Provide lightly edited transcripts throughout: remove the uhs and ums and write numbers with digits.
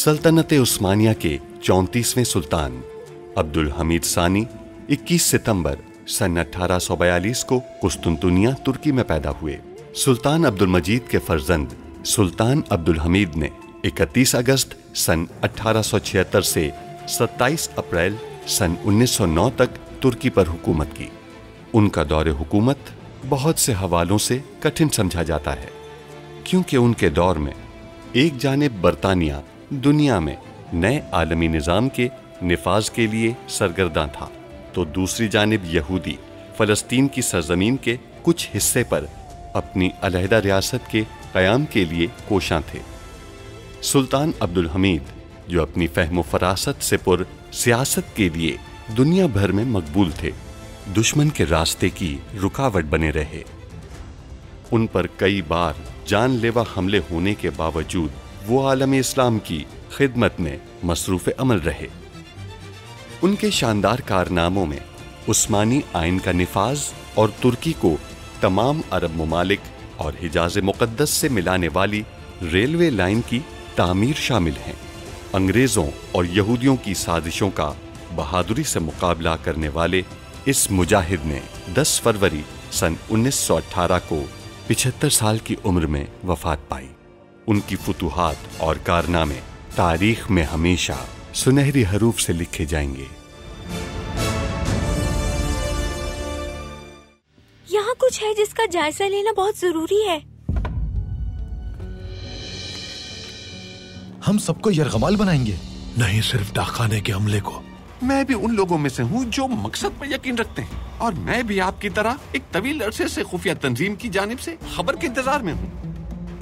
सल्तनत उस्मानिया के 34वें सुल्तान अब्दुल हमीद सानी 21 सितंबर सन 1842 को कुस्तुनतुनिया तुर्की में पैदा हुए। सुल्तान अब्दुल मजीद के फर्जंद सुल्तान अब्दुल हमीद ने 31 अगस्त सन 1876 से 27 अप्रैल सन 1909 तक तुर्की पर हुकूमत की। उनका दौरे हुकूमत बहुत से हवालों से कठिन समझा जाता है, क्योंकि उनके दौर में एक जानिब बरतानिया दुनिया में नए आलमी निज़ाम के निफाज के लिए सरगर्दा था, तो दूसरी जानिब यहूदी फ़लस्तीन की सरजमीन के कुछ हिस्से पर अपनी अलहदा रियासत के क़याम के लिए कोशां थे। सुल्तान अब्दुल हमीद, जो अपनी फ़हम फ़रासत से पुर सियासत के लिए दुनिया भर में मकबूल थे, दुश्मन के रास्ते की रुकावट बने रहे। उन पर कई बार जानलेवा हमले होने के बावजूद वो आलम इस्लाम की खिदमत में मसरूफ़ अमल रहे। उनके शानदार कारनामों में उस्मानी आइन का निफाज और तुर्की को तमाम अरब ममालिक और हिजाज़ मुक़द्दस से मिलाने वाली रेलवे लाइन की तामीर शामिल हैं। अंग्रेज़ों और यहूदियों की साजिशों का बहादुरी से मुकाबला करने वाले इस मुजाहिद ने 10 फरवरी सन 1918 को 75 साल की उम्र में वफात पाई। उनकी फुतूहात और कारनामे तारीख में हमेशा सुनहरी हरूफ से लिखे जाएंगे। यहाँ कुछ है जिसका जायजा लेना बहुत जरूरी है। हम सबको यरगमाल बनाएंगे। नहीं, सिर्फ डाकखाने के हमले को। मैं भी उन लोगों में से हूँ जो मकसद पर यकीन रखते हैं, और मैं भी आपकी तरह एक तवील अरसे से खुफिया तंजीम की जानिब से खबर के इंतजार में हूँ।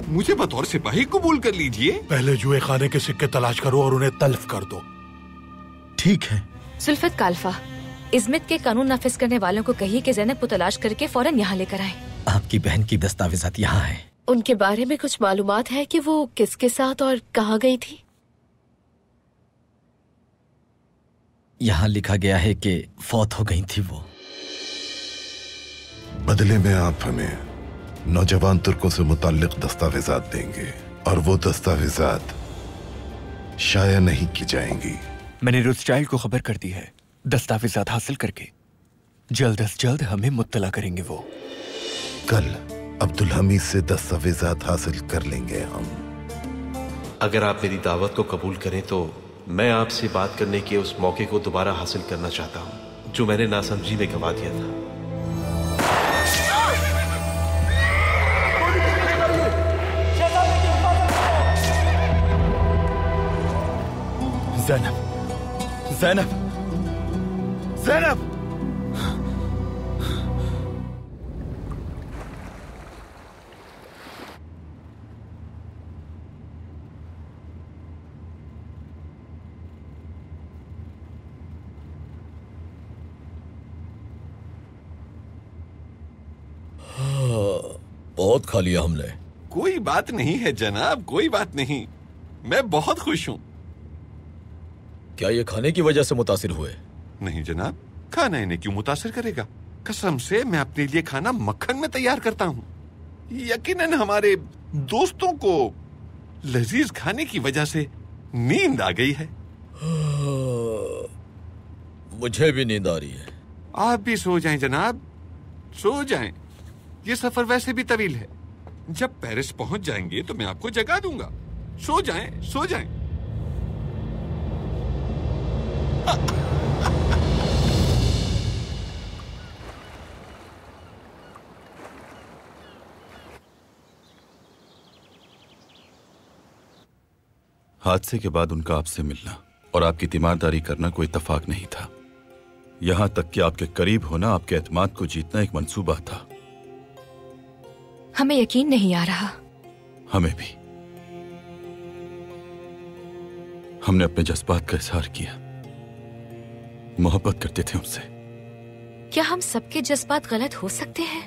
मुझे बतौर सिपाही कबूल कर लीजिए। पहले जुए खाने के सिक्के तलाश करो और उन्हें तल्फ कर दो। ठीक है। सुल्फत काल्फा, इज़्मित के कानून नाफिज करने वालों को कहिए कि ज़ैनब को तलाश करके फौरन यहाँ लेकर आए। आपकी बहन की दस्तावेजात यहाँ है। उनके बारे में कुछ मालूमात है कि वो किसके साथ और कहाँ गई थी? यहाँ लिखा गया है कि फौत हो गई थी वो। बदले में आप हमें नौजवान तुर्कों से मुताल्लिक दस्तावेजात देंगे, और वो दस्तावेजात शाया नहीं की जाएंगी। मैंने रोथस्चाइल्ड को खबर कर दी है। दस्तावेजात हासिल करके जल्द अज जल्द हमें मुत्तला करेंगे वो। कल अब्दुल हमीद से दस्तावेजात हासिल कर लेंगे हम। अगर आप मेरी दावत को कबूल करें तो मैं आपसे बात करने के उस मौके को दोबारा हासिल करना चाहता हूँ जो मैंने नासमझी में गंवा दिया था। ज़ैनब, ज़ैनब, ज़ैनब! बहुत खा लिया हमने। कोई बात नहीं है जनाब, कोई बात नहीं। मैं बहुत खुश हूँ। क्या ये खाने की वजह से मुतासिर हुए? नहीं जनाब, खाना इन्हें क्यों मुतासिर करेगा। कसम से मैं अपने लिए खाना मक्खन में तैयार करता हूँ। यकीनन हमारे दोस्तों को लजीज खाने की वजह से नींद आ गई है। मुझे भी नींद आ रही है। आप भी सो जाएं जनाब, सो जाएं। ये सफर वैसे भी तवील है। जब पेरिस पहुंच जाएंगे तो मैं आपको जगा दूंगा। सो जाएं, सो जाएं। हादसे के बाद उनका आपसे मिलना और आपकी तीमारदारी करना कोई इत्तेफाक नहीं था। यहां तक कि आपके करीब होना, आपके एतमाद को जीतना एक मंसूबा था। हमें यकीन नहीं आ रहा। हमें भी। हमने अपने जज्बात का इजहार किया, मोहब्बत करते थे उनसे। क्या हम सबके जज्बात गलत हो सकते हैं?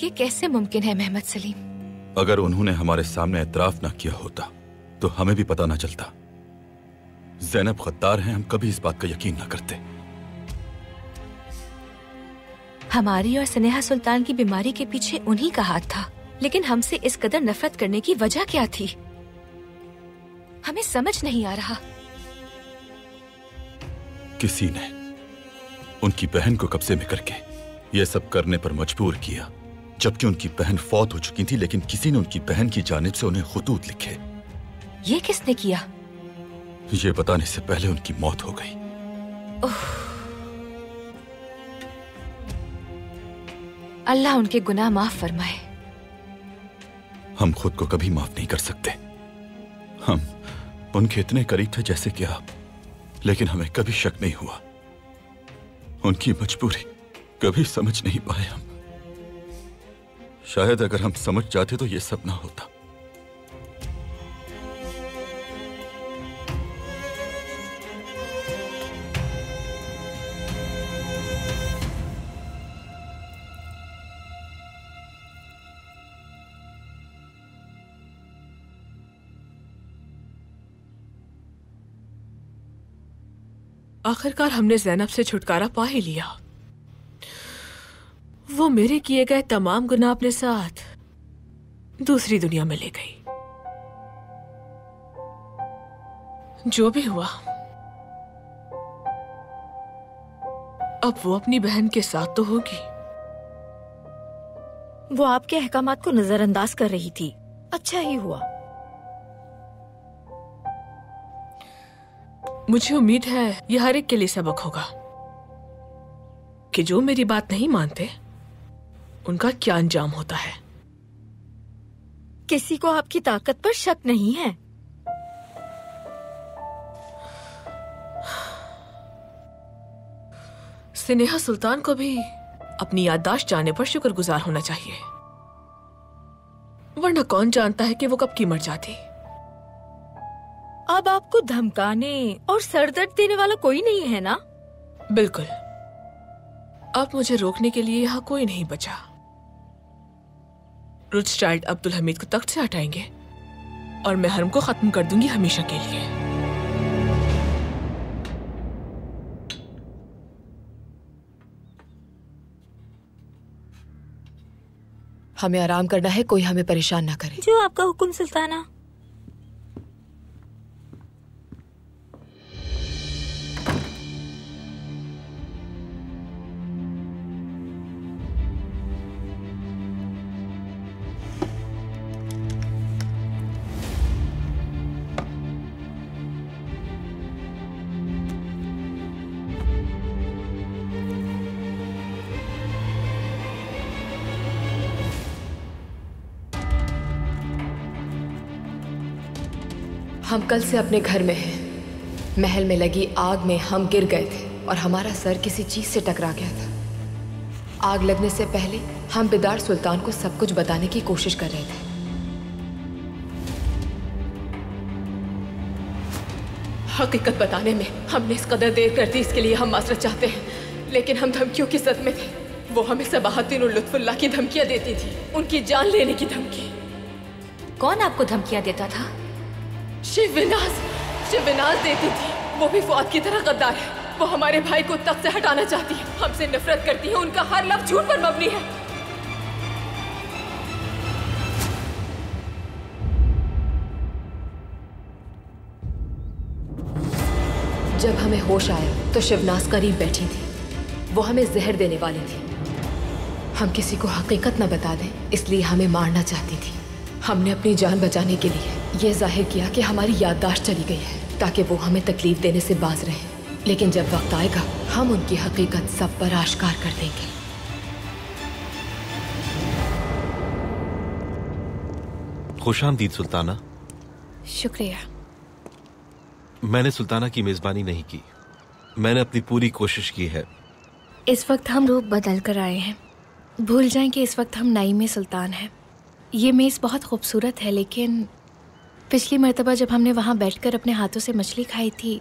ये कैसे मुमकिन है मेहमद सलीम? अगर उन्होंने हमारे सामने एतराफ ना किया होता तो हमें भी पता ना चलता। ज़ैनब गद्दार हैं, हम कभी इस बात का यकीन ना करते। हमारी और स्नेहा सुल्तान की बीमारी के पीछे उन्हीं का हाथ था, लेकिन हमसे इस कदर नफरत करने की वजह क्या थी? हमें समझ नहीं आ रहा। किसी ने उनकी बहन को कब्जे में करके यह सब करने पर मजबूर किया, जबकि उनकी बहन फौत हो चुकी थी, लेकिन किसी ने उनकी बहन की जानिब से उन्हें खुतूत लिखे। ये किसने किया? ये बताने से पहले उनकी मौत हो गई। अल्लाह उनके गुनाह माफ फरमाए। हम खुद को कभी माफ नहीं कर सकते। हम उनके इतने करीब थे जैसे कि आप, लेकिन हमें कभी शक नहीं हुआ। उनकी मजबूरी कभी समझ नहीं पाए हम। शायद अगर हम समझ जाते तो ये सब ना होता। आखिरकार हमने ज़ैनब से छुटकारा पा ही लिया। वो मेरे किए गए तमाम गुनाह अपने साथ दूसरी दुनिया में ले गई। जो भी हुआ, अब वो अपनी बहन के साथ तो होगी। वो आपके अहकामात को नजरअंदाज कर रही थी। अच्छा ही हुआ। मुझे उम्मीद है यह हर एक के लिए सबक होगा कि जो मेरी बात नहीं मानते उनका क्या अंजाम होता है। किसी को आपकी ताकत पर शक नहीं है। स्नेहा सुल्तान को भी अपनी याददाश्त जाने पर शुक्रगुजार होना चाहिए, वरना कौन जानता है कि वो कब की मर जाती। अब आपको धमकाने और सरदर्द देने वाला कोई नहीं है ना? बिल्कुल। अब मुझे रोकने के लिए यहाँ कोई नहीं बचा। रुथस्टाइल्ड अब्दुल हमीद को तख्त से हटाएंगे और मैं हरम को खत्म कर दूंगी हमेशा के लिए। हमें आराम करना है, कोई हमें परेशान ना करे। जो आपका हुक्म सुल्ताना। हम कल से अपने घर में हैं। महल में लगी आग में हम गिर गए थे और हमारा सर किसी चीज से टकरा गया था। आग लगने से पहले हम बिदार सुल्तान को सब कुछ बताने की कोशिश कर रहे थे। हकीकत बताने में हमने इस कदर देर कर दी, इसके लिए हम माजरत चाहते हैं, लेकिन हम धमकियों की सद में थे। वो हमें सबाहद्दीन और लुत्फुल्लाह की धमकियां देती थी, उनकी जान लेने की धमकी। कौन आपको धमकियां देता था? शिवनाज देती थी। वो भी फुआद की तरह गद्दार है। वो हमारे भाई को तख्त से हटाना चाहती है, हमसे नफरत करती है, उनका हर लफ्ज झूठ पर मबनी है। जब हमें होश आया तो शिवनाज करीब बैठी थी। वो हमें जहर देने वाली थी। हम किसी को हकीकत न बता दें, इसलिए हमें मारना चाहती थी। हमने अपनी जान बचाने के लिए ये जाहिर किया कि हमारी याददाश्त चली गई है, ताकि वो हमें तकलीफ देने से बाज रहें। लेकिन जब वक्त आएगा हम उनकी हकीकत सब पर आश्कार कर देंगे। खुशामदीद सुल्ताना। शुक्रिया। मैंने सुल्ताना की मेजबानी नहीं की, मैंने अपनी पूरी कोशिश की है। इस वक्त हम रूप बदल कर आए हैं। भूल जाएं कि इस वक्त हम नाइम सुल्तान हैं। ये मेज़ बहुत खूबसूरत है, लेकिन पिछली मर्तबा जब हमने वहाँ बैठकर अपने हाथों से मछली खाई थी,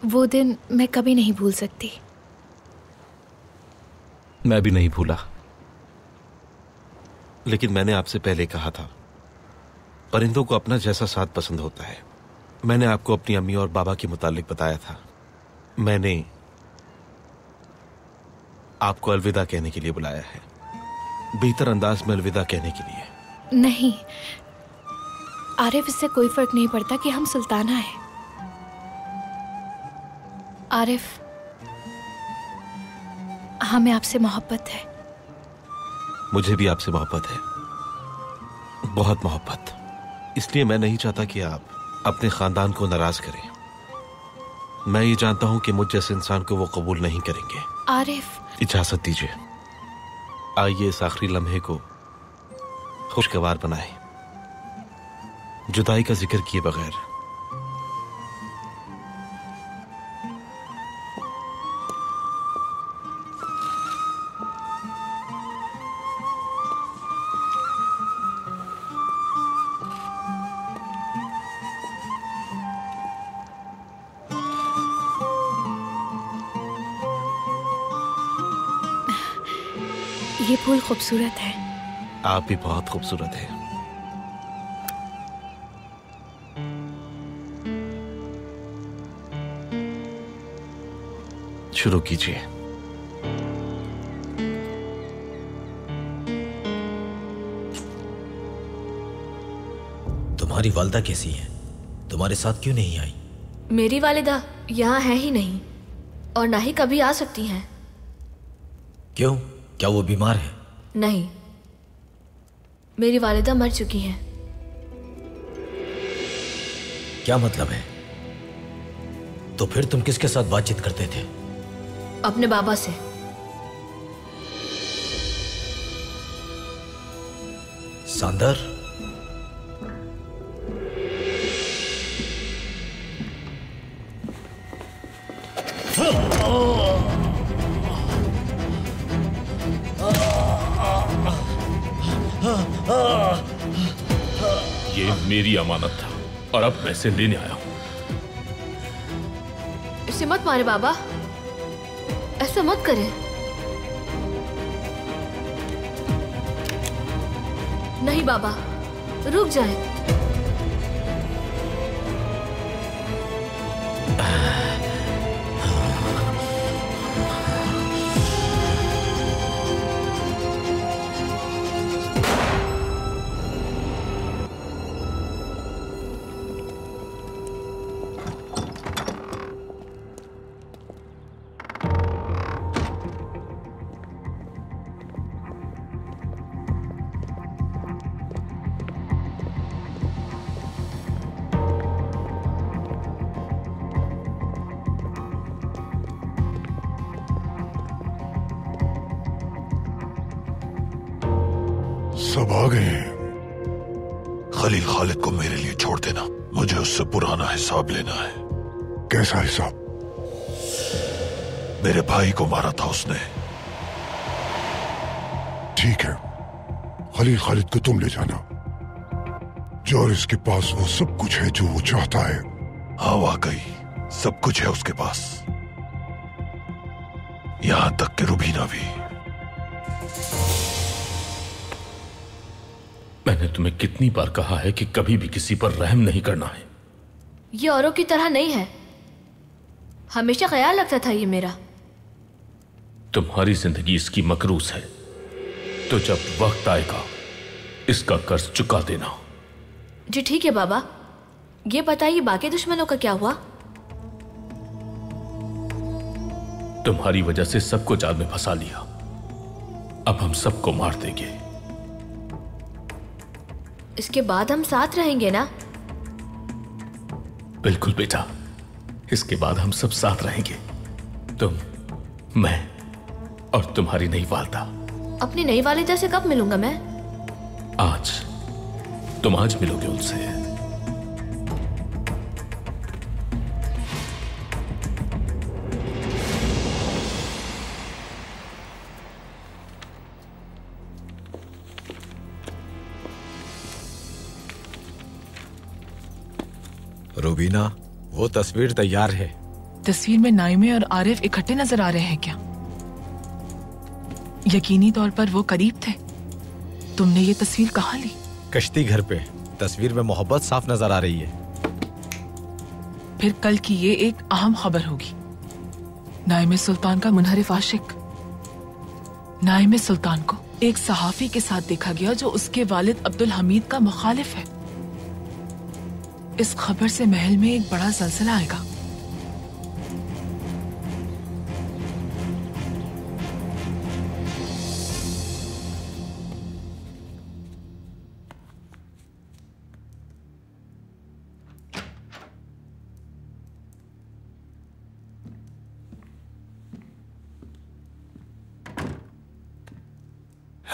वो दिन मैं कभी नहीं भूल सकती। मैं भी नहीं भूला, लेकिन मैंने आपसे पहले कहा था, परिंदों को अपना जैसा साथ पसंद होता है। मैंने आपको अपनी अम्मी और बाबा के मुतालिक बताया था। मैंने आपको अलविदा कहने के लिए बुलाया है, बेहतर अंदाज में अलविदा कहने के लिए। नहीं, आरिफ, इससे कोई फर्क नहीं पड़ता कि हम सुल्ताना है। आरिफ, हमें आपसे मोहब्बत है। मुझे भी आपसे मोहब्बत है, बहुत मोहब्बत। इसलिए मैं नहीं चाहता कि आप अपने खानदान को नाराज करें। मैं ये जानता हूं कि मुझ जैसे इंसान को वो कबूल नहीं करेंगे। आरिफ, इजाजत दीजिए, आइए इस आखिरी लम्हे को खुशगवार बनाएं, जुदाई का जिक्र किए बगैर। ये फूल खूबसूरत है। आप भी बहुत खूबसूरत हैं। शुरू कीजिए। तुम्हारी वालिदा कैसी है? तुम्हारे साथ क्यों नहीं आई? मेरी वालिदा यहाँ है ही नहीं और ना ही कभी आ सकती हैं। क्यों? क्या वो बीमार है? नहीं, मेरी वालिदा मर चुकी हैं। क्या मतलब है? तो फिर तुम किसके साथ बातचीत करते थे? अपने बाबा से। सांदर, ये मेरी अमानत था और अब मैं इसे लेने आया हूं। इसे मत मारे बाबा, ऐसा मत करें। नहीं बाबा, रुक जाएं। सब आ गए हैं। खलील खालिद को मेरे लिए छोड़ देना, मुझे उससे पुराना हिसाब लेना है। कैसा हिसाब? मेरे भाई को मारा था उसने। ठीक है, खलील खालिद को तुम ले जाना। जॉरिस के पास वो सब कुछ है जो वो चाहता है। हाँ वाकई सब कुछ है उसके पास, यहां तक कि रुबीना भी। मैंने तुम्हें कितनी बार कहा है कि कभी भी किसी पर रहम नहीं करना है। ये औरों की तरह नहीं है, हमेशा ख्याल रखता था ये मेरा। तुम्हारी जिंदगी इसकी मकरूज है, तो जब वक्त आएगा इसका कर्ज चुका देना। जी ठीक है बाबा, ये बताइए बाकी दुश्मनों का क्या हुआ? तुम्हारी वजह से सबको जाल में फंसा लिया, अब हम सबको मार देंगे। इसके बाद हम साथ रहेंगे ना? बिल्कुल बेटा, इसके बाद हम सब साथ रहेंगे, तुम, मैं और तुम्हारी नई वालिदा। अपनी नई वालिदा से कब मिलूंगा मैं? आज। तुम आज मिलोगे उनसे। रुबीना, वो तस्वीर तैयार है। तस्वीर में नाइमे और आरिफ इकट्ठे नजर आ रहे हैं क्या? यकीनी तौर पर वो करीब थे। तुमने ये तस्वीर कहाँ ली? कश्ती घर पे। तस्वीर में मोहब्बत साफ नजर आ रही है। फिर कल की ये एक अहम खबर होगी। नाइमे सुल्तान का मुनहरिफ आशिक। नाइमे सुल्तान को एक सहाफी के साथ देखा गया जो उसके वालिद अब्दुल हमीद का मुखालिफ है। इस खबर से महल में एक बड़ा जल्जला आएगा।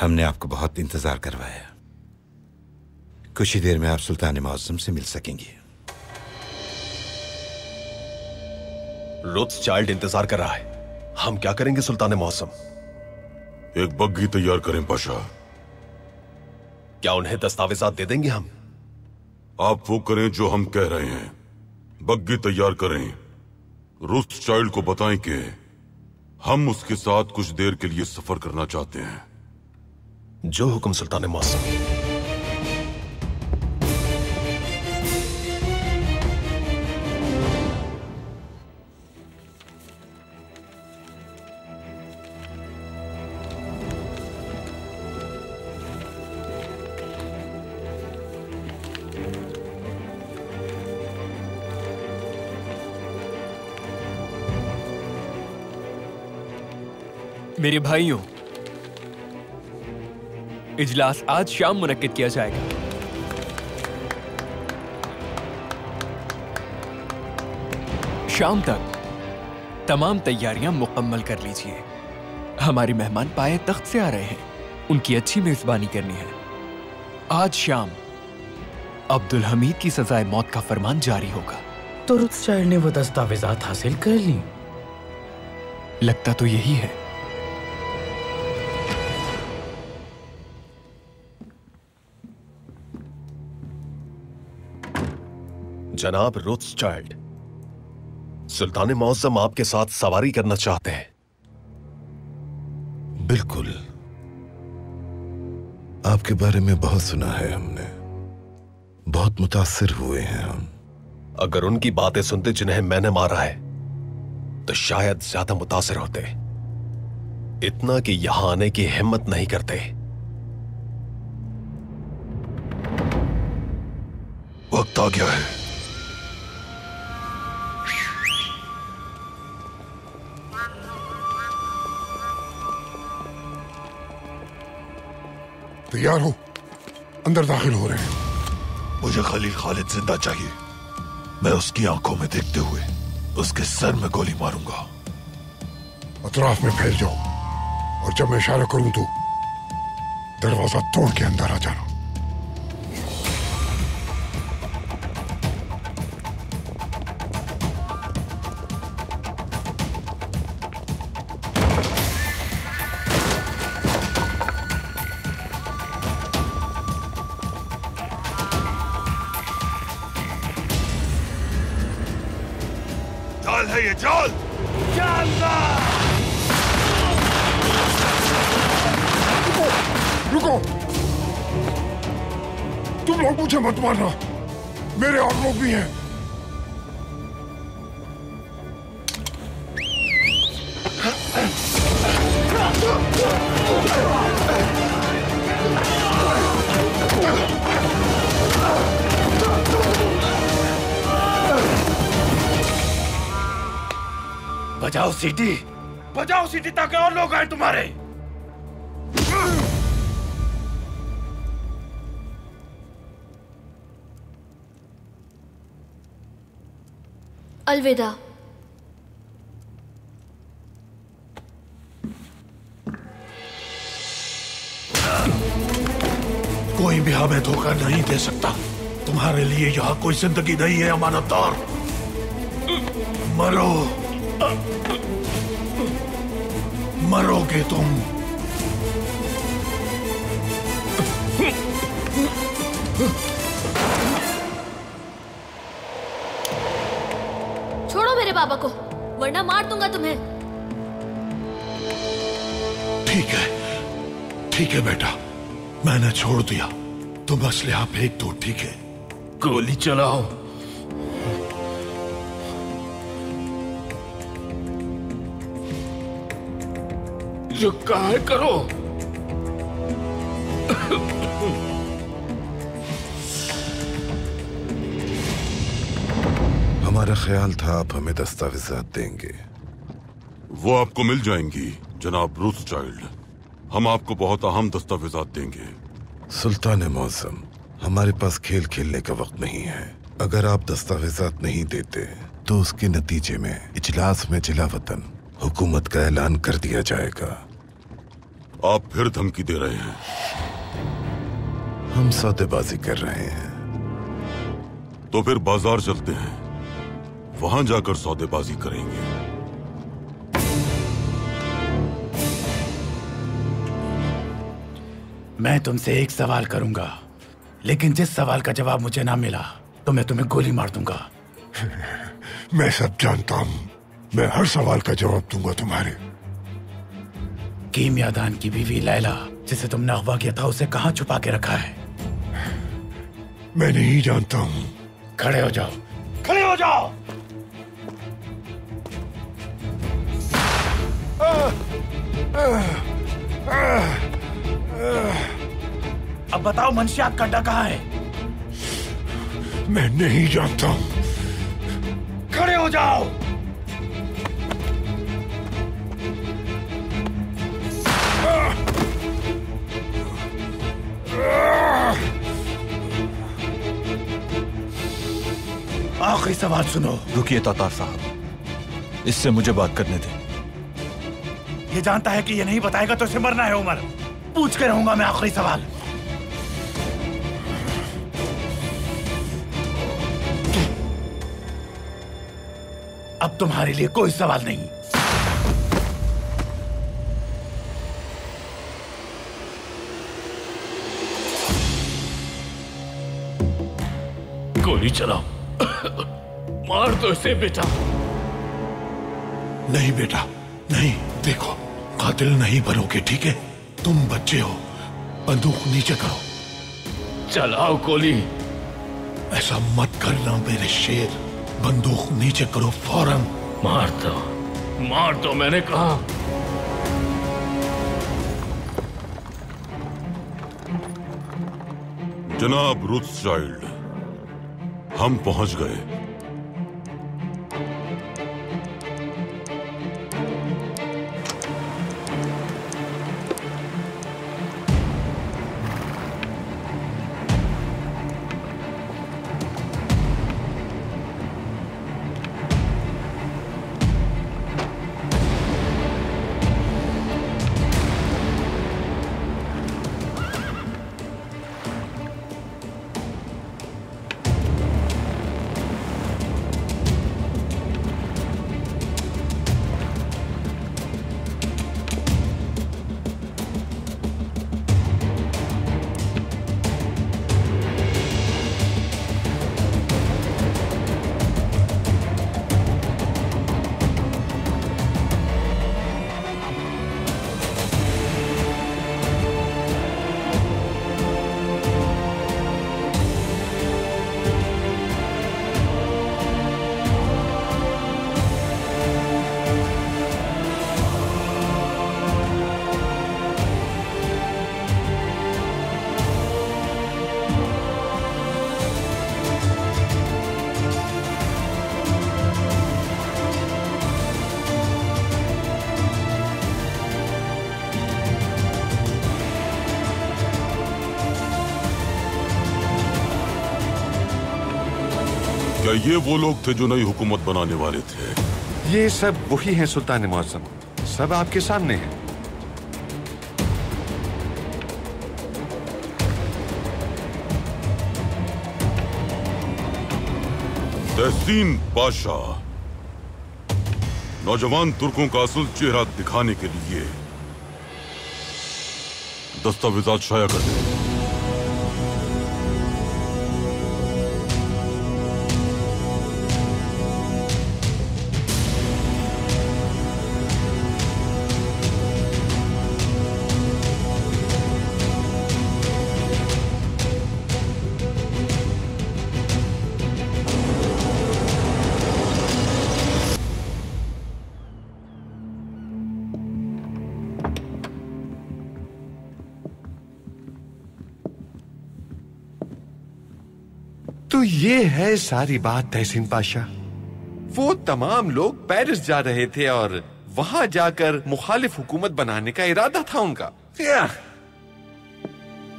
हमने आपको बहुत इंतजार करवाया। कुछ ही देर में आप सुल्तान मुअज्जम से मिल सकेंगे। रोथस्चाइल्ड इंतजार कर रहा है। हम क्या करेंगे सुल्तान मुअज्जम? एक बग्घी तैयार करें पाशा। क्या उन्हें दस्तावेजात दे देंगे हम? आप वो करें जो हम कह रहे हैं। बग्घी तैयार करें। रोथस्चाइल्ड को बताएं कि हम उसके साथ कुछ देर के लिए सफर करना चाहते हैं। जो हुक्म सुल्तान मुअज्जम। मेरे भाइयों, इजलास आज शाम मुनक्किद किया जाएगा। शाम तक तमाम तैयारियां मुकम्मल कर लीजिए। हमारे मेहमान पाए तख्त से आ रहे हैं, उनकी अच्छी मेजबानी करनी है। आज शाम अब्दुल हमीद की सजाए मौत का फरमान जारी होगा। तो रोथस्चाइल्ड ने वो दस्तावेजात हासिल कर ली? लगता तो यही है। जनाब रोथस्चाइल्ड, सुल्तान मुअज्जम आपके साथ सवारी करना चाहते हैं। बिल्कुल, आपके बारे में बहुत सुना है हमने। बहुत मुतासिर हुए हैं हम। अगर उनकी बातें सुनते जिन्हें मैंने मारा है तो शायद ज्यादा मुतासिर होते, इतना कि यहां आने की हिम्मत नहीं करते। वक्त आ गया है। तैयार हो, अंदर दाखिल हो रहे हैं। मुझे खलील खालिद जिंदा चाहिए। मैं उसकी आंखों में देखते हुए उसके सर में गोली मारूंगा। अतराफ में फैल जाओ और जब मैं इशारा करूं तो दरवाजा तोड़ के अंदर आ जाना। जाल है ये, जाल! रुको! तुम लोग मुझे मत मारना, मेरे और लोग भी हैं। बजाओ सीटी ताकि और लोग आए तुम्हारे। अलविदा। कोई भी हमें धोखा नहीं दे सकता। तुम्हारे लिए यहाँ कोई जिंदगी नहीं है अमानतदार। मरो, मरोगे तुम। छोड़ो मेरे बाबा को, वरना मार दूंगा तुम्हें। ठीक है बेटा, मैंने छोड़ दिया। तुम असलहा फेंक दो, ठीक है? गोली चलाओ। जो कहा है करो। हमारा ख्याल था आप हमें दस्तावेजात देंगे। वो आपको मिल जाएंगी जनाब रूथस्चाइल्ड। हम आपको बहुत अहम दस्तावेजात देंगे। सुल्तान मुअज्जम, हमारे पास खेल खेलने का वक्त नहीं है। अगर आप दस्तावेजात नहीं देते तो उसके नतीजे में इजलास में जिला वतन हुकूमत का ऐलान कर दिया जाएगा। आप फिर धमकी दे रहे हैं? हम सौदेबाजी कर रहे हैं। तो फिर बाजार चलते हैं, वहां जाकर सौदेबाजी करेंगे। मैं तुमसे एक सवाल करूंगा, लेकिन जिस सवाल का जवाब मुझे ना मिला तो मैं तुम्हें गोली मार दूंगा। मैं सब जानता हूँ, मैं हर सवाल का जवाब दूंगा तुम्हारे। कीमियादान की बीवी लैला, जिसे तुमने अगवा किया था, उसे कहाँ छुपा के रखा है? मैं नहीं जानता हूँ। खड़े हो जाओ, खड़े हो जाओ। अब बताओ मंशियात का अड्डा कहाँ है? मैं नहीं जानता हूँ। खड़े हो जाओ। आखिरी सवाल सुनो। रुकिए तातार साहब, इससे मुझे बात करने दें। ये जानता है कि ये नहीं बताएगा तो इसे मरना है। उमर, पूछ के रहूंगा मैं आखिरी सवाल। अब तुम्हारे लिए कोई सवाल नहीं। गोली चलाओ। मार दो इसे बेटा। नहीं बेटा, नहीं। देखो, कातिल नहीं बनोगे, ठीक है? तुम बच्चे हो। बंदूक नीचे करो। चलाओ गोली। ऐसा मत करना मेरे शेर। बंदूक नीचे करो फौरन। मार दो, मार दो, मैंने कहा। जनाब रूथस्चाइल्ड, हम पहुंच गए। क्या ये वो लोग थे जो नई हुकूमत बनाने वाले थे? ये सब वही हैं सुल्तान मुअज्जम, सब आपके सामने हैं। तहसीन बादशाह नौजवान तुर्कों का असल चेहरा दिखाने के लिए दस्तावेजात शाया कर दें। तो ये है सारी बात तहसीन पाशा। वो तमाम लोग पेरिस जा रहे थे और वहां जाकर मुखालिफ हुकूमत बनाने का इरादा था उनका।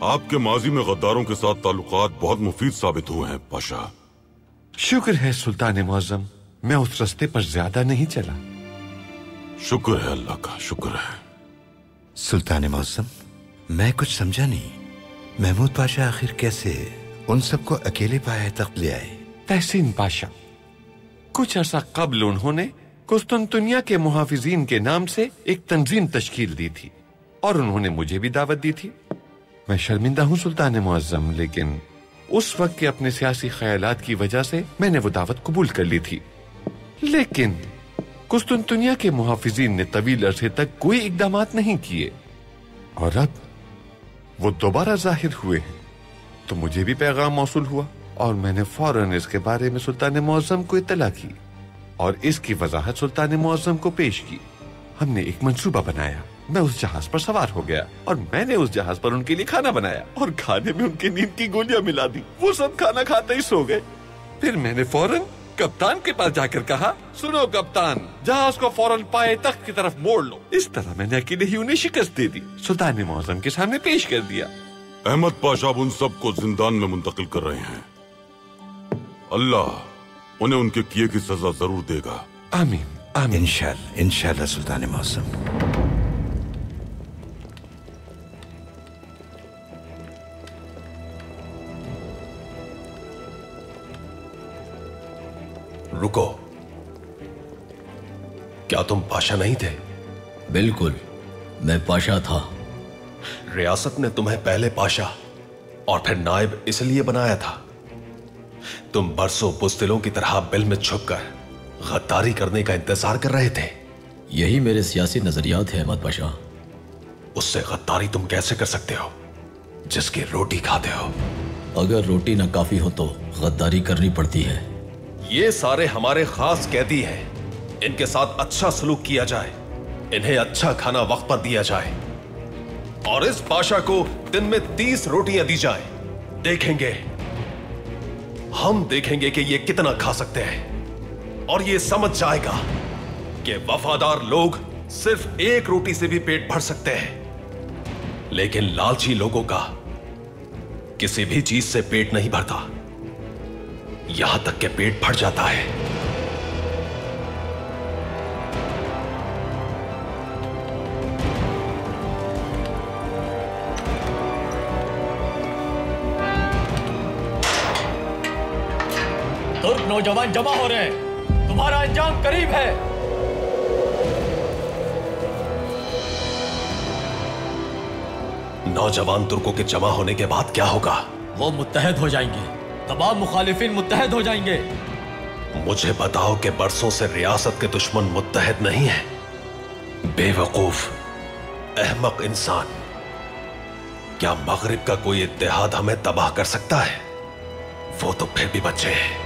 आपके माजी में गद्दारों के साथ ताल्लुकात बहुत मुफीद साबित हुए हैं पाशा। शुक्र है सुल्तान मुअज्जम, मैं उस रास्ते पर ज्यादा नहीं चला। शुक्र है अल्लाह का, शुक्र है। सुल्तान मुअज्जम, मैं कुछ समझा नहीं। महमूद पाशा आखिर कैसे उन सबको अकेले पाए तख्त ले आए? तहसीन पाशा, कुछ अरसा कबल उन्होंने कुस्तुनतुनिया के मुहाफिजीन के नाम से एक तंजीम तश्कील दी थी और उन्होंने मुझे भी दावत दी थी। मैं शर्मिंदा हूँ सुल्तान मुअज्जम, लेकिन उस वक्त के अपने सियासी ख्यालात की वजह से मैंने वो दावत कबूल कर ली थी। लेकिन कुस्तुनतुनिया के मुहाफिजीन ने तवील अरसे तक कोई इकदामात नहीं किए और अब वो दोबारा जाहिर हुए हैं। तो मुझे भी पैगाम मौसूल हुआ और मैंने फौरन इसके बारे में सुल्तान मुअज्जम को इत्तला की और इसकी वजाहत सुल्तान मुअज्जम को पेश की। हमने एक मंसूबा बनाया। मैं उस जहाज पर सवार हो गया और मैंने उस जहाज पर उनके लिए खाना बनाया और खाने में उनकी नींद की गोलियां मिला दी। वो सब खाना खाते ही सो गए। फिर मैंने फौरन कप्तान के पास जाकर कहा, सुनो कप्तान, जहाज को फौरन पाए तख्त की तरफ मोड़ लो। इस तरह मैंने अकेले ही उन्हें शिकस्त दे दी, सुल्तान मुअज्जम के सामने पेश कर दिया। अहमद पाशा उन सबको जिंदान में मुंतकिल कर रहे हैं। अल्लाह उन्हें उनके किए की सजा जरूर देगा। आमीन आमीन। इंशाअल्लाह इंशाअल्लाह सुल्तान मुअज्जम। रुको, क्या तुम पाशा नहीं थे? बिल्कुल, मैं पाशा था। रियासत ने तुम्हें पहले पाशा और फिर नायब इसलिए बनाया था। तुम बरसों बुज़दिलों की तरह बिल में छुपकर गद्दारी करने का इंतजार कर रहे थे। यही मेरे सियासी नजरियात है अहमद पाशा। उससे गद्दारी तुम कैसे कर सकते हो जिसकी रोटी खाते हो? अगर रोटी ना काफी हो तो गद्दारी करनी पड़ती है। ये सारे हमारे खास कैदी हैं। इनके साथ अच्छा सलूक किया जाए, इन्हें अच्छा खाना वक्त पर दिया जाए और इस पाशा को दिन में 30 रोटियां दी जाए। हम देखेंगे कि ये कितना खा सकते हैं और ये समझ जाएगा कि वफादार लोग सिर्फ एक रोटी से भी पेट भर सकते हैं, लेकिन लालची लोगों का किसी भी चीज से पेट नहीं भरता, यहां तक कि पेट फट जाता है। तुर्क नौजवान जमा हो रहे हैं, तुम्हारा अंजाम करीब है। नौजवान तुर्कों के जमा होने के बाद क्या होगा? वो मुत्तहद हो जाएंगे, तमाम मुखालिफिन मुत्तहद हो जाएंगे। मुझे बताओ कि बरसों से रियासत के दुश्मन मुत्तहद नहीं है। बेवकूफ, अहमक इंसान, क्या मगरिब का कोई इत्तेहाद हमें तबाह कर सकता है? वो तो फिर भी बच्चे हैं।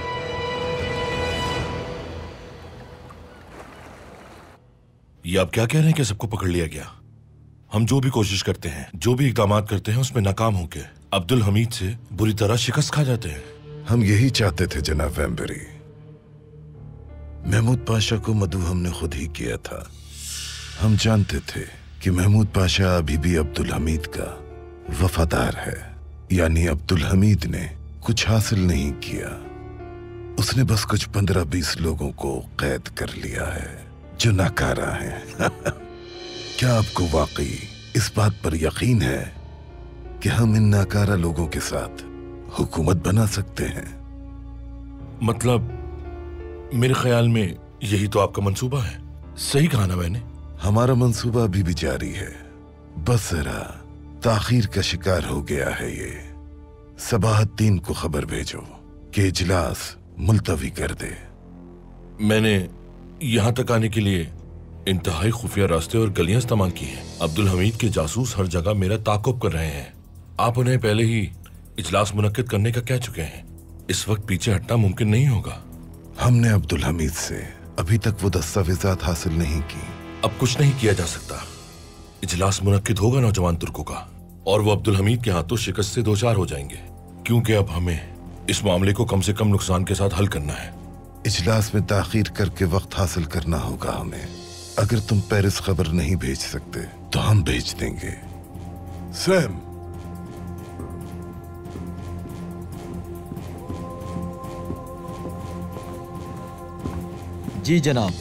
ये आप क्या कह रहे हैं कि सबको पकड़ लिया गया? हम जो भी कोशिश करते हैं, जो भी इकदाम करते हैं, उसमें नाकाम होके अब्दुल हमीद से बुरी तरह शिकस्त खा जाते हैं। हम यही चाहते थे जनाब वैम्बरी। महमूद पाशा को मदू हमने खुद ही किया था। हम जानते थे कि महमूद पाशा अभी भी अब्दुल हमीद का वफादार है, यानी अब्दुल हमीद ने कुछ हासिल नहीं किया। उसने बस कुछ 15-20 लोगों को कैद कर लिया है जो नाकारा हैं। क्या आपको वाकई इस बात पर यकीन है कि हम इन नाकारा लोगों के साथ हुकूमत बना सकते हैं? मतलब मेरे ख्याल में यही तो आपका मंसूबा है। सही कहा ना मैंने? हमारा मंसूबा अभी भी जारी है, बस जरा ताखीर का शिकार हो गया है ये। सबाहद्दीन को खबर भेजो कि इजलास मुलतवी कर दे। मैंने यहां तक आने के लिए इंतहाई खुफिया रास्ते और गलियां इस्तेमाल की हैं। अब्दुल हमीद के जासूस हर जगह मेरा ताक़ुब कर रहे हैं। आप उन्हें पहले ही इजलास मुनक्किद करने का कह चुके हैं। इस वक्त पीछे हटना मुमकिन नहीं होगा। हमने अब्दुल हमीद से अभी तक वो दस्तावेजात हासिल नहीं की। अब कुछ नहीं किया जा सकता। इजलास मुनक्किद होगा नौजवान तुर्कों का और वो अब्दुल हमीद के हाथों शिकस्त से 2-4 हो जाएंगे, क्योंकि अब हमें इस मामले को कम से कम नुकसान के साथ हल करना है। इजलास में ताखीर करके वक्त हासिल करना होगा हमें। अगर तुम पेरिस खबर नहीं भेज सकते तो हम भेज देंगे। सैम, जी जनाब।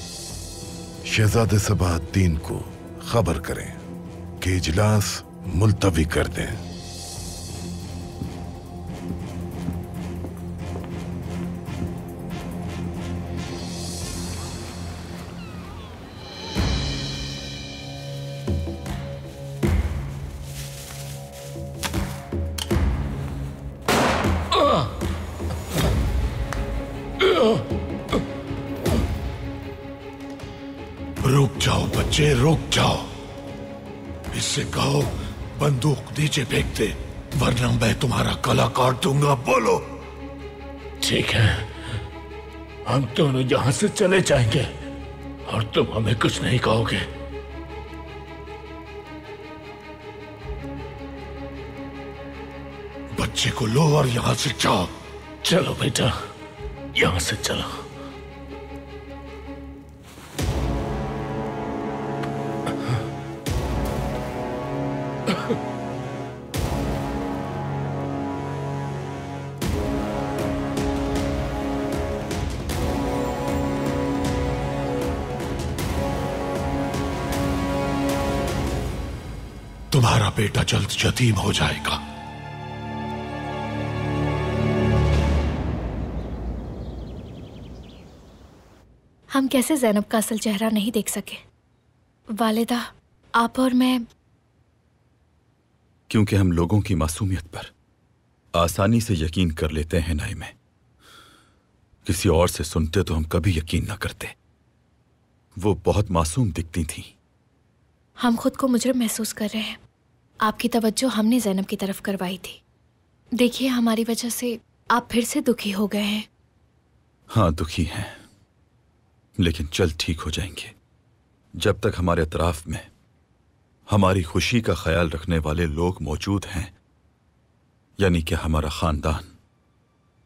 शहजादे सबाहुद्दीन को खबर करें कि इजलास मुलतवी कर दें। रुक जाओ बच्चे, रुक जाओ। इससे कहो बंदूक नीचे फेंक दे, वरना मैं तुम्हारा गला काट दूंगा। बोलो। ठीक है, हम दोनों यहां से चले जाएंगे और तुम हमें कुछ नहीं कहोगे। बच्चे को लो और यहां से जाओ। चलो बेटा, यहां से चलो। तुम्हारा बेटा जल्द यतीम हो जाएगा। हम कैसे ज़ैनब का असल चेहरा नहीं देख सके? वालिदा, आप और मैं। क्योंकि हम लोगों की मासूमियत पर आसानी से यकीन कर लेते हैं नाइमे। किसी और से सुनते तो हम कभी यकीन ना करते। वो बहुत मासूम दिखती थी। हम खुद को मुजरिम महसूस कर रहे हैं। आपकी तवज्जो हमने ज़ैनब की तरफ करवाई थी। देखिए, हमारी वजह से आप फिर से दुखी हो गए हैं। हाँ, दुखी हैं, लेकिन जल्द ठीक हो जाएंगे। जब तक हमारे अतराफ में हमारी खुशी का ख्याल रखने वाले लोग मौजूद हैं, यानी कि हमारा खानदान,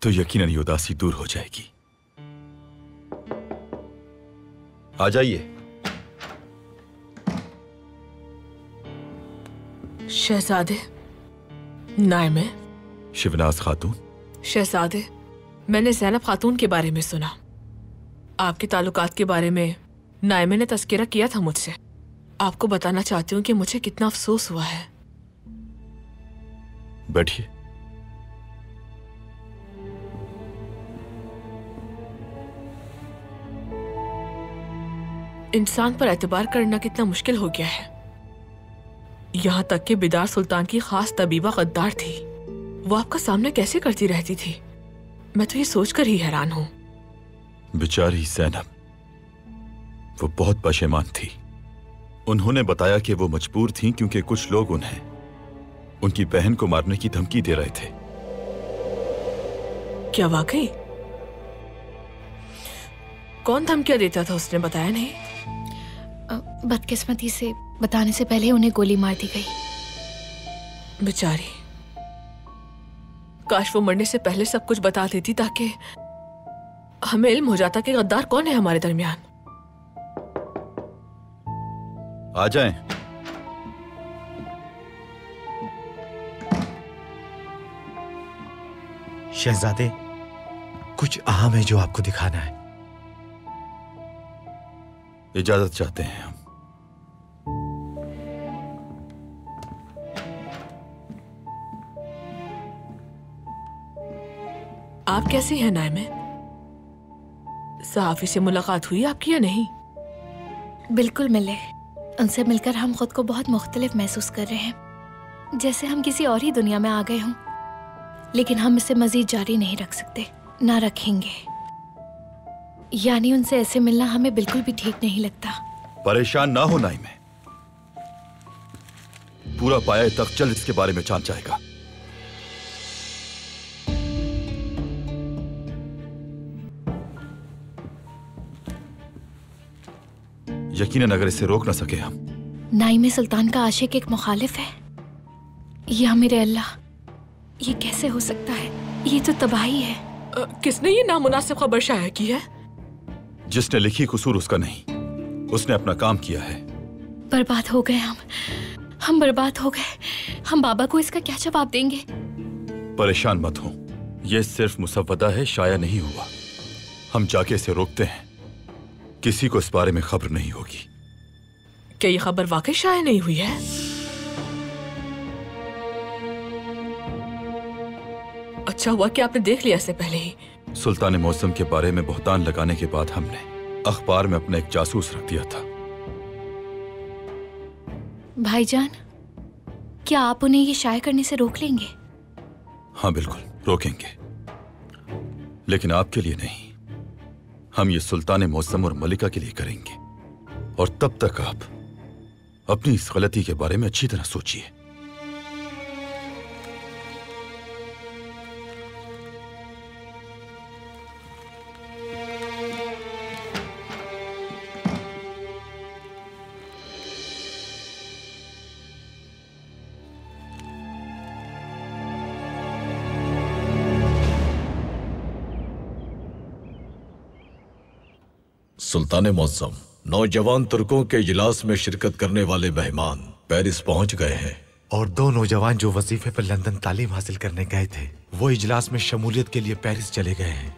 तो यकीनन ये उदासी दूर हो जाएगी। आ जाइए। शहजादे, नाइमे। शिवनाज खातून। शहजादे, मैंने ज़ैनब खातून के बारे में सुना। आपके ताल्लुकात के बारे में नाइमे ने तज़किरा किया था मुझसे। आपको बताना चाहती हूँ कि मुझे कितना अफसोस हुआ है। बैठिए। इंसान पर एतबार करना कितना मुश्किल हो गया है। यहाँ तक कि बिदार सुल्तान की खास तबीबा गद्दार थी। वो आपका सामना कैसे करती रहती थी? मैं तो ये सोचकर ही हैरान हूँ। बेचारी ज़ैनब, वो बहुत पशेमान थी। उन्होंने बताया कि वो मजबूर थीं क्योंकि कुछ लोग उन्हें उनकी बहन को मारने की धमकी दे रहे थे। क्या वाकई? कौन धमकियां देता था, उसने बताया नहीं? बदकिस्मती से बताने से पहले उन्हें गोली मार दी गई। बेचारी, काश वो मरने से पहले सब कुछ बता देती ताकि हमें इल्म हो जाता कि गद्दार कौन है हमारे दरमियान। आ जाएं। शहजादे, कुछ अहम है जो आपको दिखाना है। इजाजत चाहते हैं हम। आप कैसी हैं नाइमे? सहाफी से मुलाकात हुई आपकी या नहीं? बिल्कुल मिले। उनसे मिलकर हम खुद को बहुत मुख्तलिफ महसूस कर रहे हैं, जैसे हम किसी और ही दुनिया में आ गए हों। लेकिन हम इसे मजीद जारी नहीं रख सकते, ना रखेंगे। यानी उनसे ऐसे मिलना हमें बिल्कुल भी ठीक नहीं लगता। परेशान ना हो नाइमे, पूरा पाया तक जल्द इसके बारे में जान जाएगा। यकीनन अगर इसे रोक ना सके हम। नाइमे सुल्तान का आशिक एक मुखालिफ है? या मेरे अल्लाह, ये कैसे हो सकता है? ये तो तबाही है। किसने ये नामुनासिब खबर शाया की है? जिसने लिखी कसूर उसका नहीं, उसने अपना काम किया है। बर्बाद हो गए हम बर्बाद हो गए। हम बाबा को इसका क्या जवाब देंगे? परेशान मत हो, यह सिर्फ मुसव्वदा है, शाया नहीं हुआ। हम जाके इसे रोकते हैं, किसी को इस बारे में खबर नहीं होगी। क्या ये खबर वाकई शाया नहीं हुई है? अच्छा हुआ कि आपने देख लिया इससे पहले ही। सुल्तान मौसम के बारे में बहतान लगाने के बाद हमने अखबार में अपना एक जासूस रख दिया था। भाईजान, क्या आप उन्हें ये शाया करने से रोक लेंगे? हाँ बिल्कुल रोकेंगे, लेकिन आपके लिए नहीं। हम ये सुल्तान मौसम और मलिका के लिए करेंगे, और तब तक आप अपनी इस गलती के बारे में अच्छी तरह सोचिए। सुल्तान मौसम, नौजवान तुर्कों के इजलास में शिरकत करने वाले मेहमान पेरिस पहुंच गए हैं। और 2 नौजवान जो वजीफे पर लंदन तालीम हासिल करने गए थे, वो इजलास में शमूलियत के लिए पेरिस चले गए हैं।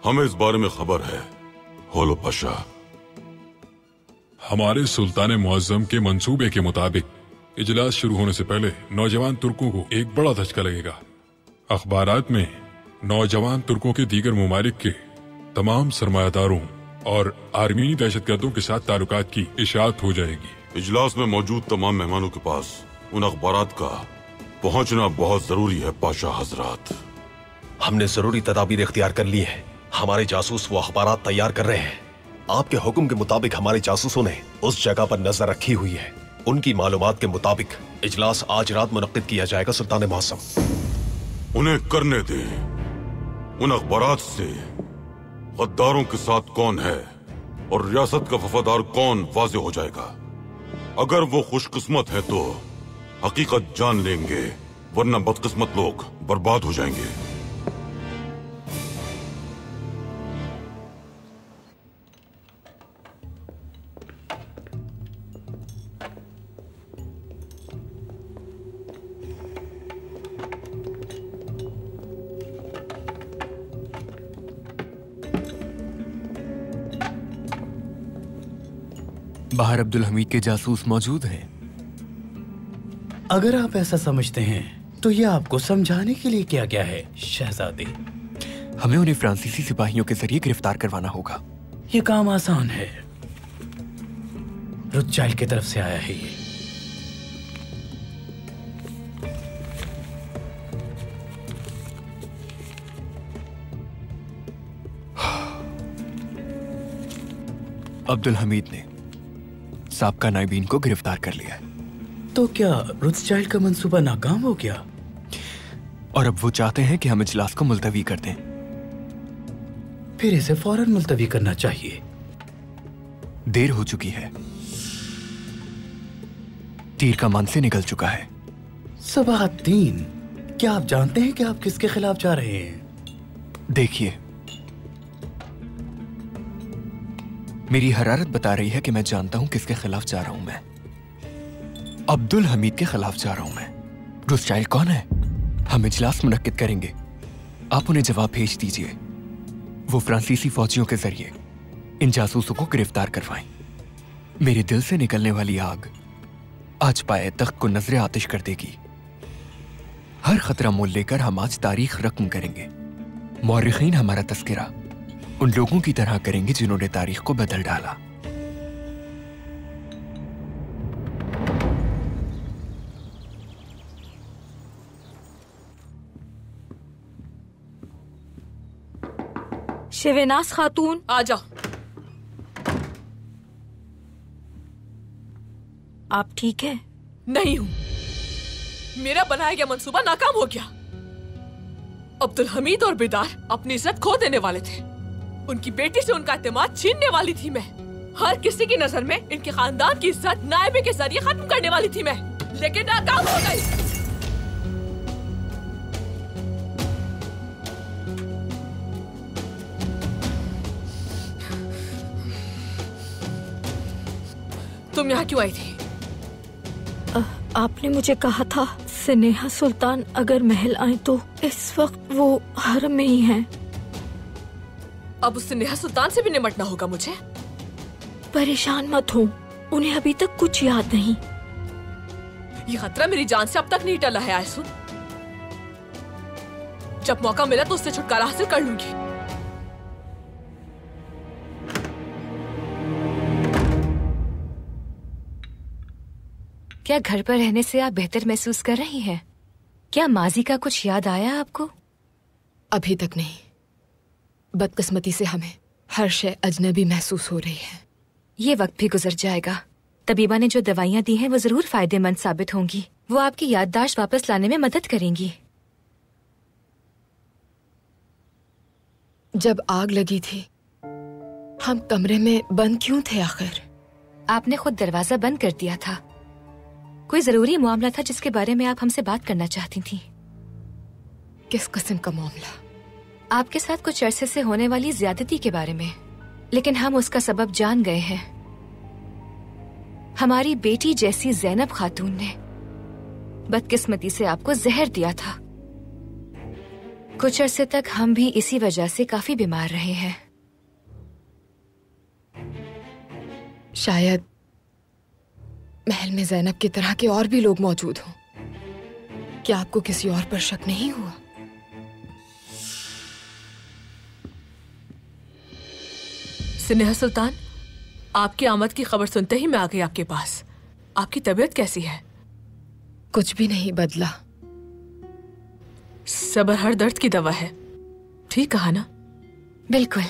हमें इस बारे में खबर है होलो पाशा। हमारे सुल्तान मुअज्जम के मंसूबे के मुताबिक इजलास शुरू होने से पहले नौजवान तुर्कों को एक बड़ा धचका लगेगा। अखबारात में नौजवान तुर्कों के दीगर ममालिक के तमाम सरमायादारों और आर्मीनी दहशतगर्दों के साथ ताल्लुकात की इशाअत हो जाएगी। इजलास में मौजूद तमाम मेहमानों के पास उन अखबारात का पहुंचना बहुत जरूरी है पाशा हजरात। हमने जरूरी तदाबीर इख्तियार कर ली है। हमारे जासूस वो अखबारात तैयार कर रहे हैं। आपके हुक्म के मुताबिक हमारे जासूसों ने उस जगह पर नजर रखी हुई है। उनकी मालूमात के मुताबिक इजलास आज रात मुनक्किद किया जाएगा। सुल्तान मौसम, उन्हें करने दें। उन अखबारात से गद्दारों के साथ कौन है और रियासत का वफादार कौन वाज़े हो जाएगा। अगर वो खुशकिस्मत है तो हकीकत जान लेंगे, वरना बदकिस्मत लोग बर्बाद हो जाएंगे। बाहर अब्दुल हमीद के जासूस मौजूद हैं। अगर आप ऐसा समझते हैं तो ये आपको समझाने के लिए किया गया है शहजादे। हमें उन्हें फ्रांसीसी सिपाहियों के जरिए गिरफ्तार करवाना होगा। ये काम आसान है। रुथचाइल्ड की तरफ से आया है ये। अब्दुल हमीद ने साबका नायबीन को गिरफ्तार कर लिया है। तो क्या रुथचाइल्ड का मंसूबा नाकाम हो गया? और अब वो चाहते हैं कि हम इजलास को मुलतवी कर दें। फिर इसे फौरन मुलतवी करना चाहिए। देर हो चुकी है। तीर का मान से निकल चुका है। सुबह 3। क्या आप जानते हैं कि आप किसके खिलाफ जा रहे हैं? देखिए, मेरी हरारत बता रही है कि मैं जानता हूं किसके खिलाफ जा रहा हूं। मैं अब्दुल हमीद के खिलाफ जा रहा हूं। मैं रुथचाइल्ड कौन है? हम इजलास मुनक्किद करेंगे, आप उन्हें जवाब भेज दीजिए। वो फ्रांसीसी फौजियों के जरिए इन जासूसों को गिरफ्तार करवाएं। मेरे दिल से निकलने वाली आग आज पाए तख्त को नजरे आतिश कर देगी। हर खतरा मोल लेकर हम आज तारीख रकम करेंगे। मौरिखीन हमारा तस्करा उन लोगों की तरह करेंगे जिन्होंने तारीख को बदल डाला। शिवेनास खातून, आ जाओ। आप ठीक है? नहीं हूं। मेरा बनाया गया मंसूबा नाकाम हो गया। अब्दुल हमीद और बिदार अपनी इज्जत खो देने वाले थे। उनकी बेटी से उनका एतमाद छीनने वाली थी मैं। हर किसी की नजर में इनके खानदान की इज्जत नायबे के जरिए खत्म करने वाली थी मैं, लेकिन नाकाम हो गई। तुम यहाँ क्यों आई थी? आपने मुझे कहा था स्नेहा सुल्तान अगर महल आए तो इस वक्त वो हरम में ही हैं। अब उस स्नेहा सुल्तान से भी निमटना होगा मुझे। परेशान मत हो, उन्हें अभी तक कुछ याद नहीं। ये खतरा मेरी जान से अब तक नहीं टला है आयसुन। जब मौका मिला तो उससे छुटकारा हासिल कर लूंगी। क्या घर पर रहने से आप बेहतर महसूस कर रही हैं? क्या माजी का कुछ याद आया आपको? अभी तक नहीं। बदकिस्मती से हमें हर शय अजनबी महसूस हो रही है। ये वक्त भी गुजर जाएगा। तबीबा ने जो दवाइयाँ दी हैं वो जरूर फायदेमंद साबित होंगी। वो आपकी याददाश्त वापस लाने में मदद करेंगी। जब आग लगी थी हम कमरे में बंद क्यों थे आखिर? आपने खुद दरवाजा बंद कर दिया था। कोई जरूरी मामला था जिसके बारे में आप हमसे बात करना चाहती थी। किस किस्म का मामला? आपके साथ कुछ अरसे से होने वाली ज्यादती के बारे में, लेकिन हम उसका सबब जान गए हैं। हमारी बेटी जैसी ज़ैनब खातून ने बदकिस्मती से आपको जहर दिया था। कुछ अरसे तक हम भी इसी वजह से काफी बीमार रहे हैं। शायद महल में ज़ैनब की तरह के और भी लोग मौजूद हों। क्या आपको किसी और पर शक नहीं हुआ? स्नेहा सुल्तान, आपकी आमद की खबर सुनते ही मैं आ गई आपके पास। आपकी तबीयत कैसी है? कुछ भी नहीं बदला। सब्र हर दर्द की दवा है। ठीक कहा ना? बिल्कुल।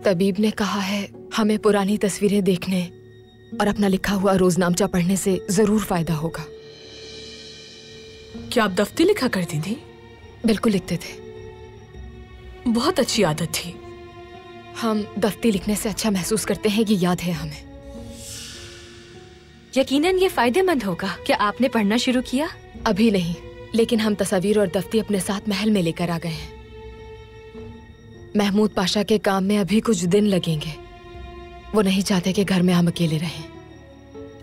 तबीब ने कहा है हमें पुरानी तस्वीरें देखने और अपना लिखा हुआ रोजनामचा पढ़ने से जरूर फायदा होगा। क्या आप दफ्ती लिखा करती थी? बिल्कुल लिखते थे। बहुत अच्छी आदत थी। हम दफ्ती लिखने से अच्छा महसूस करते हैं, ये याद है हमें। यकीनन ये फायदेमंद होगा। क्या आपने पढ़ना शुरू किया? अभी नहीं, लेकिन हम तस्वीर और दफ्ती अपने साथ महल में लेकर आ गए हैं। महमूद पाशा के काम में अभी कुछ दिन लगेंगे। वो नहीं चाहते कि घर में हम अकेले रहें।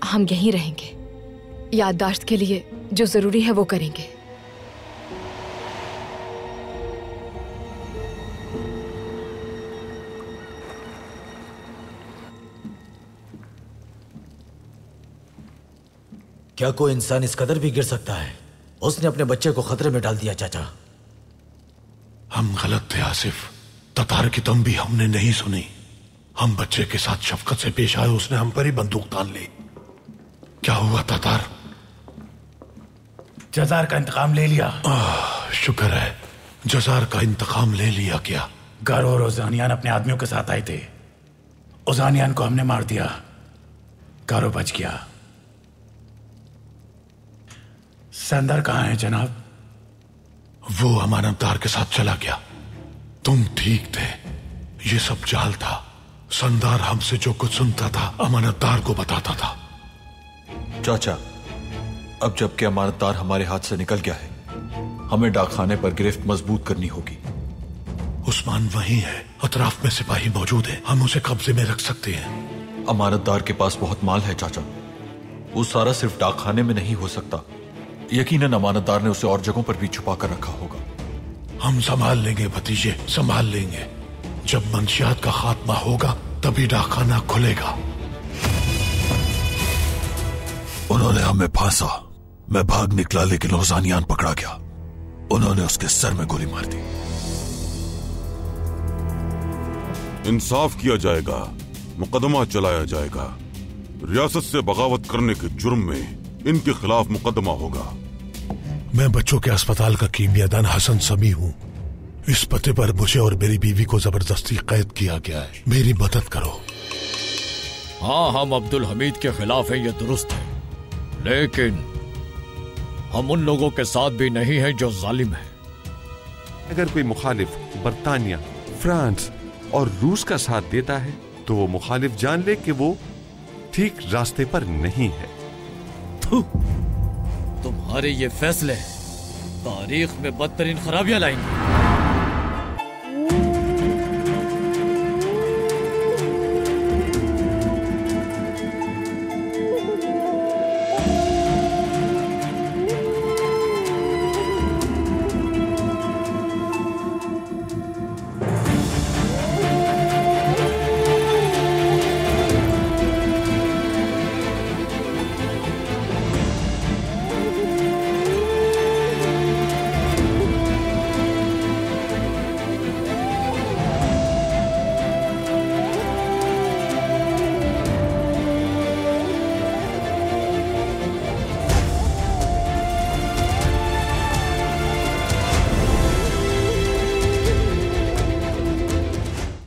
हम यहीं रहेंगे। याददाश्त के लिए जो जरूरी है वो करेंगे। क्या कोई इंसान इस कदर भी गिर सकता है? उसने अपने बच्चे को खतरे में डाल दिया। चाचा, हम गलत थे आसिफ। ततार की दम भी हमने नहीं सुनी। हम बच्चे के साथ शफकत से पेश आए, उसने हम पर ही बंदूक तान ली। क्या हुआ ततार? जजार का इंतकाम ले लिया। शुक्र है, जजार का इंतकाम ले लिया। क्या? गारो और ओजानियान अपने आदमियों के साथ आए थे। ओजानियान को हमने मार दिया, गारो बच गया। संदर कहाँ है जनाब? वो अमानतदार के साथ चला गया। तुम ठीक थे, ये सब जाल था। संदार हमसे जो कुछ सुनता था अमानतदार को बताता था। चाचा, अब जबकि अमानतदार हमारे हाथ से निकल गया है, हमें डाकखाने पर गिरफ्त मजबूत करनी होगी। उस्मान वहीं है, अतराफ में सिपाही मौजूद है, हम उसे कब्जे में रख सकते हैं। अमानतदार के पास बहुत माल है चाचा, वो सारा सिर्फ डाकखाने में नहीं हो सकता। यकीनन अमानतदार ने उसे और जगहों पर भी छुपा कर रखा होगा। हम संभाल लेंगे भतीजे, संभाल लेंगे। जब मंशियात का खात्मा होगा तभी डाकखाना खुलेगा। उन्होंने हमें फांसा, मैं भाग निकला लेकिन ओजानियान पकड़ा गया। उन्होंने उसके सर में गोली मार दी। इंसाफ किया जाएगा, मुकदमा चलाया जाएगा। रियासत से बगावत करने के जुर्म में इनके खिलाफ मुकदमा होगा। मैं बच्चों के अस्पताल का कीमियादान हसन समी हूँ। इस पते पर मुझे और मेरी बीवी को जबरदस्ती कैद किया गया है। मेरी मदद करो। हाँ, हम अब्दुल हमीद के खिलाफ हैं, ये दुरुस्त है, लेकिन हम उन लोगों के साथ भी नहीं हैं जो जालिम हैं। अगर कोई मुखालिफ बरतानिया, फ्रांस और रूस का साथ देता है तो वो मुखालिफ जान ले कि वो ठीक रास्ते पर नहीं है। तुम्हारे ये फैसले तारीख में बदतरीन खराबियां लाएंगे।